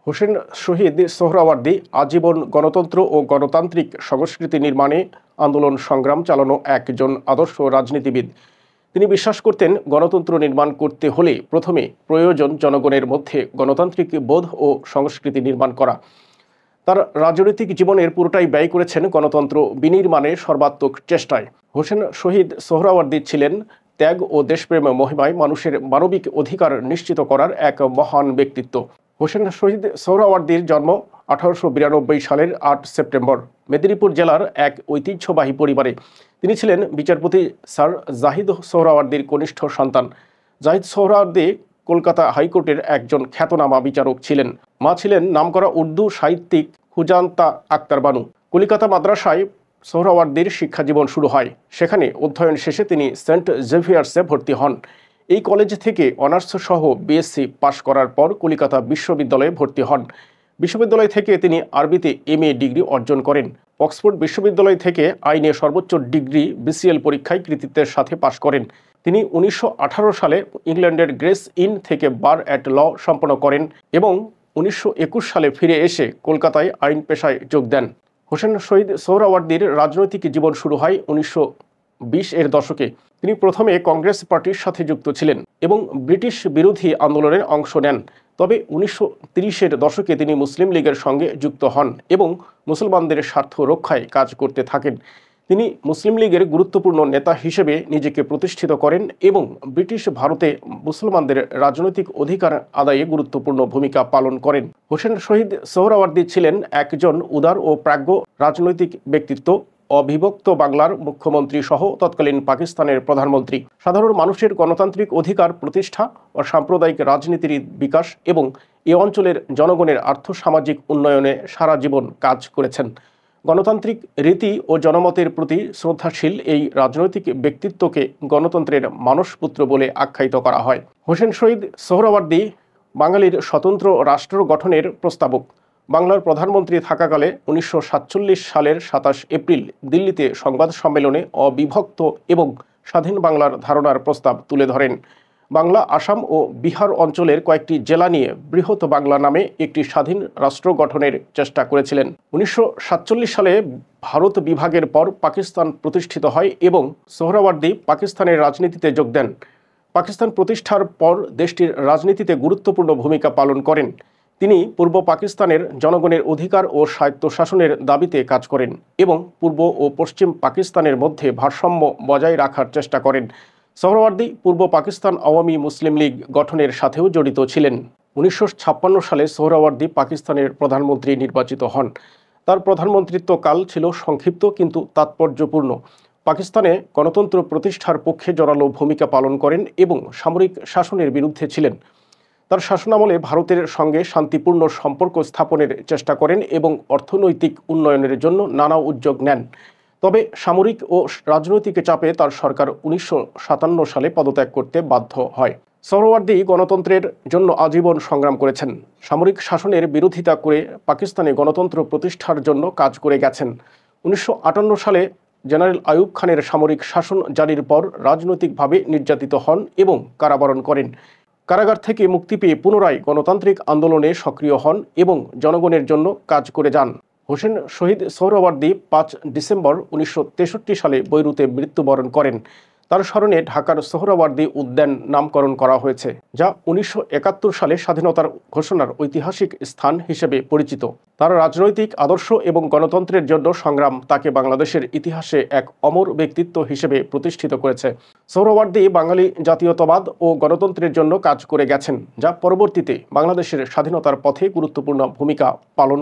হোসেন শহীদ সোহরাওয়ার্দী আজীবন গণতন্ত্র ও গণতান্ত্রিক সংস্কৃতি নির্মাণে আন্দোলন সংগ্রাম চালানো একজন আদর্শ রাজনীতিবিদ। তিনি বিশ্বাস করতেন, গণতন্ত্র নির্মাণ করতে হলে প্রথমে প্রয়োজন জনগণের মধ্যে গণতান্ত্রিক বোধ ও সংস্কৃতি নির্মাণ করা। তার রাজনৈতিক জীবনের পুরোটাই ব্যয় করেছেন গণতন্ত্র বিনির্মাণে সর্বাত্মক চেষ্টায়। হোসেন শহীদ সোহরাওয়ার্দী ছিলেন ত্যাগ ও দেশপ্রেম মহিমায় মানুষের মানবিক অধিকার নিশ্চিত করার এক মহান ব্যক্তিত্ব। হোসেন শহীদ সোহরাওয়ার্দীর জন্ম 1892 সালের 8 সেপ্টেম্বর মেদিনীপুর জেলার এক ঐতিহ্যবাহী পরিবারে। তিনি ছিলেন বিচারপতি স্যার জাহিদ সোহরাওয়ার্দীর কনিষ্ঠ সন্তান। জাহিদ সোহরাওয়ার্দী কলকাতা হাইকোর্টের একজন খ্যাতনামা বিচারক ছিলেন। মা ছিলেন নামকরা উর্দু সাহিত্যিক হুজান্তা আক্তার বানু। কলিকাতা মাদ্রাসায় সোহরাওয়ার্দীর শিক্ষাজীবন শুরু হয়। সেখানে অধ্যয়ন শেষে তিনি সেন্ট জেভিয়ার্সে ভর্তি হন। এই কলেজ থেকে অনার্স সহ বিএসসি পাশ করার পর কলিকাতা বিশ্ববিদ্যালয়ে ভর্তি হন। বিশ্ববিদ্যালয় থেকে তিনি আরবিতে এমএ ডিগ্রি অর্জন করেন। অক্সফোর্ড বিশ্ববিদ্যালয় থেকে আইনে সর্বোচ্চ ডিগ্রি বিসিএল পরীক্ষায় কৃতিত্বের সাথে পাশ করেন। তিনি 1918 সালে ইংল্যান্ডের গ্রেস ইন থেকে বার অ্যাট ল সম্পন্ন করেন এবং 1921 সালে ফিরে এসে কলকাতায় আইন পেশায় যোগ দেন। হোসেন শহীদ সোহরাওয়ার্দীর রাজনৈতিক জীবন শুরু হয় 1920-এর দশকে। তিনি প্রথমে কংগ্রেস পার্টির সাথে যুক্ত ছিলেন এবং ব্রিটিশ বিরোধী আন্দোলনের অংশ নেন। তবে 1930-এর দশকে তিনি মুসলিম লীগের সঙ্গে যুক্ত হন এবং মুসলমানদের স্বার্থ রক্ষায় কাজ করতে থাকেন। তিনি মুসলিম লীগের গুরুত্বপূর্ণ নেতা হিসেবে নিজেকে প্রতিষ্ঠিত করেন এবং ব্রিটিশ ভারতে মুসলমানদের রাজনৈতিক অধিকার আদায়ে গুরুত্বপূর্ণ ভূমিকা পালন করেন। হোসেন শহীদ সোহরাওয়ার্দী ছিলেন একজন উদার ও প্রাজ্ঞ রাজনৈতিক ব্যক্তিত্ব। অবিভক্ত বাংলার মুখ্যমন্ত্রী সহ তৎকালীন পাকিস্তানের প্রধানমন্ত্রী। সাধারণ মানুষের গণতান্ত্রিক অধিকার প্রতিষ্ঠা ও সাম্প্রদায়িক রাজনীতির বিকাশ এবং এ অঞ্চলের জনগণের আর্থসামাজিক উন্নয়নে সারা জীবন কাজ করেছেন। গণতান্ত্রিক রীতি ও জনমতের প্রতি শ্রদ্ধাশীল এই রাজনৈতিক ব্যক্তিত্বকে গণতন্ত্রের মানসপুত্র বলে আখ্যায়িত করা হয়। হোসেন শহীদ সোহরাওয়ার্দী বাঙালির স্বতন্ত্র রাষ্ট্র গঠনের প্রস্তাবক। বাংলার প্রধানমন্ত্রী থাকাকালে 1947 সালের 27 এপ্রিল দিল্লিতে সংবাদ সম্মেলনে অবিভক্ত এবং স্বাধীন বাংলার ধারণার প্রস্তাব তুলে ধরেন। বাংলা, আসাম ও বিহার অঞ্চলের কয়েকটি জেলা নিয়ে বৃহৎ বাংলা নামে একটি স্বাধীন রাষ্ট্র গঠনের চেষ্টা করেছিলেন। 1947 সালে ভারত বিভাগের পর পাকিস্তান প্রতিষ্ঠিত হয় এবং সোহরাওয়ার্দী পাকিস্তানের রাজনীতিতে যোগ দেন। পাকিস্তান প্রতিষ্ঠার পর দেশটির রাজনীতিতে গুরুত্বপূর্ণ ভূমিকা পালন করেন। তিনি পূর্ব পাকিস্তানের জনগণের অধিকার ও স্বায়ত্তশাসনের দাবিতে কাজ করেন এবং পূর্ব ও পশ্চিম পাকিস্তানের মধ্যে ভারসাম্য বজায় রাখার চেষ্টা করেন। সোহরাওয়ার্দী পূর্ব পাকিস্তান আওয়ামী মুসলিম লীগ গঠনের সাথেও জড়িত ছিলেন। 1956 সালে সোহরাওয়ার্দী পাকিস্তানের প্রধানমন্ত্রী নির্বাচিত হন। তার প্রধানমন্ত্রিত্ব কাল ছিল সংক্ষিপ্ত কিন্তু তাৎপর্যপূর্ণ। পাকিস্তানে গণতন্ত্র প্রতিষ্ঠার পক্ষে জোরালো ভূমিকা পালন করেন এবং সামরিক শাসনের বিরুদ্ধে ছিলেন। তার শাসনামলে ভারতের সঙ্গে শান্তিপূর্ণ সম্পর্ক স্থাপনের চেষ্টা করেন এবং অর্থনৈতিক উন্নয়নের জন্য নানা উদ্যোগ নেন। তবে সামরিক ও রাজনৈতিক চাপে তার সরকার 1957 সালে পদত্যাগ করতে বাধ্য হয়। সোহরাওয়ার্দী গণতন্ত্রের জন্য আজীবন সংগ্রাম করেছেন। সামরিক শাসনের বিরোধিতা করে পাকিস্তানে গণতন্ত্র প্রতিষ্ঠার জন্য কাজ করে গেছেন। 1958 সালে জেনারেল আইয়ুব খানের সামরিক শাসন জারির পর রাজনৈতিকভাবে নির্যাতিত হন এবং কারাবরণ করেন। কারাগার থেকে মুক্তি পেয়ে পুনরায় গণতান্ত্রিক আন্দোলনে সক্রিয় হন এবং জনগণের জন্য কাজ করে যান। হোসেন শহীদ সোহরাওয়ার্দী 5 ডিসেম্বর 1963 সালে বৈরুতে মৃত্যুবরণ করেন। তার স্মরণে ঢাকার সোহরাওয়ার্দী উদ্যান নামকরণ করা হয়েছে, যা 1971 সালে স্বাধীনতার ঘোষণার ঐতিহাসিক স্থান হিসেবে পরিচিত। তার রাজনৈতিক আদর্শ এবং গণতন্ত্রের জন্য সংগ্রাম তাকে বাংলাদেশের ইতিহাসে এক অমর ব্যক্তিত্ব হিসেবে প্রতিষ্ঠিত করেছে। সোহরাওয়ার্দী বাঙালি জাতীয়তাবাদ ও গণতন্ত্রের জন্য কাজ করে গেছেন, যা পরবর্তীতে বাংলাদেশের স্বাধীনতার পথে গুরুত্বপূর্ণ ভূমিকা পালন